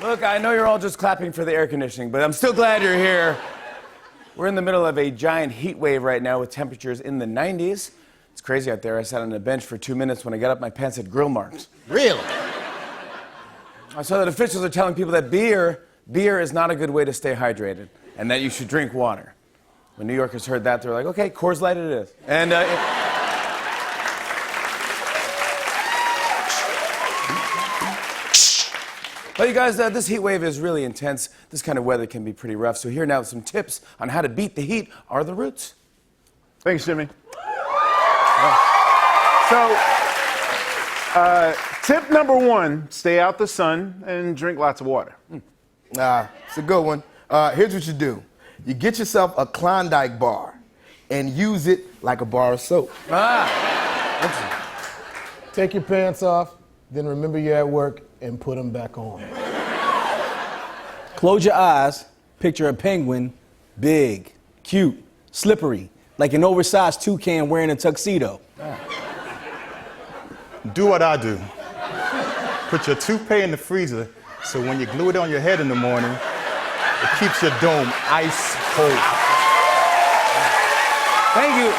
Look, I know you're all just clapping for the air conditioning, but I'm still glad you're here. We're in the middle of a giant heat wave right now with temperatures in the 90s. It's crazy out there. I sat on a bench for 2 minutes. When I got up, my pants had grill marks. Really? I saw that officials are telling people that beer is not a good way to stay hydrated and that you should drink water. When New Yorkers heard that, they were like, okay, Coors Light it is. And But you guys, this heat wave is really intense. This kind of weather can be pretty rough. So here now with some tips on how to beat the heat are the Roots. Thanks, Jimmy. Tip number one, stay out the sun and drink lots of water. It's a good one. Here's what you do. You get yourself a Klondike bar and use it like a bar of soap. Take your pants off, then remember you're at work and put them back on. Close your eyes, picture a penguin, big, cute, slippery, like an oversized toucan wearing a tuxedo. Do what I do. Put your toupee in the freezer so when you glue it on your head in the morning, it keeps your dome ice cold. Thank you.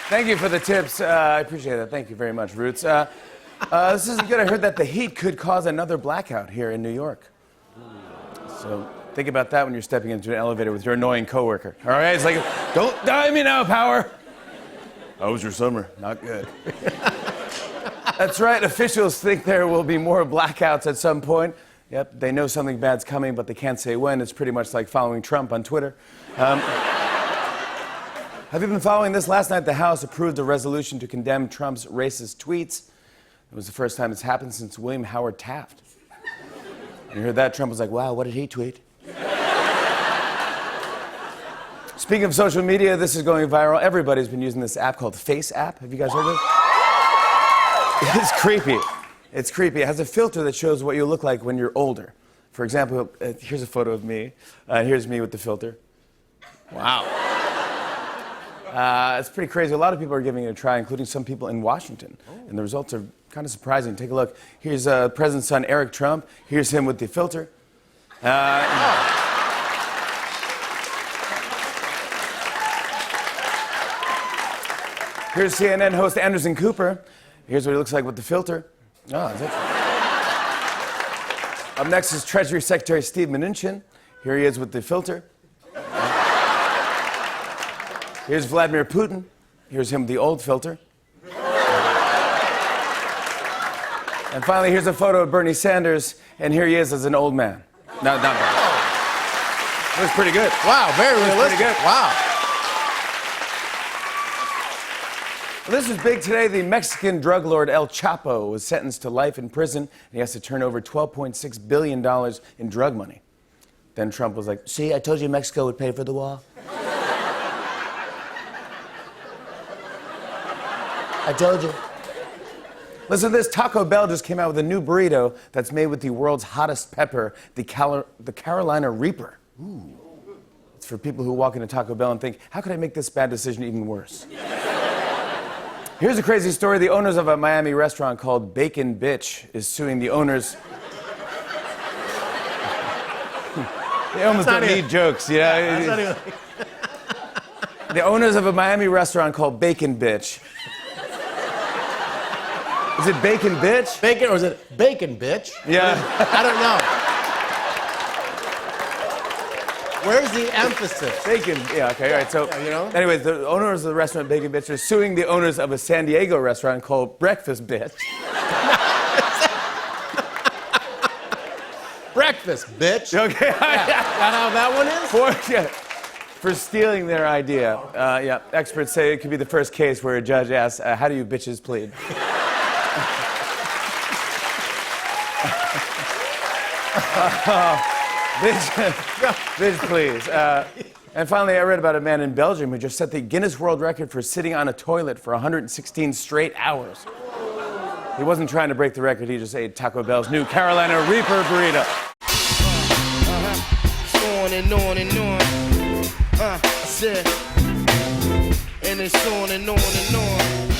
Thank you for the tips. I appreciate that. Thank you very much, Roots. This isn't good. I heard that the heat could cause another blackout here in New York. So think about that when you're stepping into an elevator with your annoying coworker. All right? It's like, don't die me now, Power. How was your summer? Not good. That's right. Officials think there will be more blackouts at some point. Yep, they know something bad's coming, but they can't say when. It's pretty much like following Trump on Twitter. Have you been following this? Last night, the House approved a resolution to condemn Trump's racist tweets. It was the first time it's happened since William Howard Taft. When you heard that, Trump was like, wow, what did he tweet? Speaking of social media, this is going viral. Everybody's been using this app called Face App. Have you guys heard of it? It's creepy. It's creepy. It has a filter that shows what you look like when you're older. For example, here's a photo of me. Here's me with the filter. Wow. It's pretty crazy. A lot of people are giving it a try, including some people in Washington. And the results are kind of surprising. Take a look. Here's President's son, Eric Trump. Here's him with the filter. Here's CNN host Anderson Cooper. Here's what he looks like with the filter. Up next is Treasury Secretary Steve Mnuchin. Here he is with the filter. Here's Vladimir Putin. Here's him with the old filter. And finally, here's a photo of Bernie Sanders, and here he is as an old man. No, not bad. That was pretty good. Wow, very realistic. Pretty good. Wow. Well, this was big today. The Mexican drug lord El Chapo was sentenced to life in prison, and he has to turn over $12.6 billion in drug money. Then Trump was like, see, I told you Mexico would pay for the wall. I told you. Listen to this. Taco Bell just came out with a new burrito that's made with the world's hottest pepper, the Carolina Reaper. Ooh. It's for people who walk into Taco Bell and think, how could I make this bad decision even worse? Here's a crazy story. The owners of a Miami restaurant called Bacon Bitch is suing the owners. They almost don't need jokes, you know? The owners of a Miami restaurant called Bacon Bitch. Is it Bacon Bitch? Bacon, or is it Bacon Bitch? Yeah. I don't know. Where's the emphasis? Bacon, yeah, okay, all right. So, Yeah, you know? anyways, the owners of the restaurant Bacon Bitch are suing the owners of a San Diego restaurant called Breakfast Bitch. Breakfast, bitch. Okay, Yeah. That how that one is? for stealing their idea. Experts say it could be the first case where a judge asks, how do you bitches plead? Bitch, please. And finally, I read about a man in Belgium who just set the Guinness World Record for sitting on a toilet for 116 straight hours. He wasn't trying to break the record, he just ate Taco Bell's new Carolina Reaper burrito. On and on and on. I said, and it's on and on and on.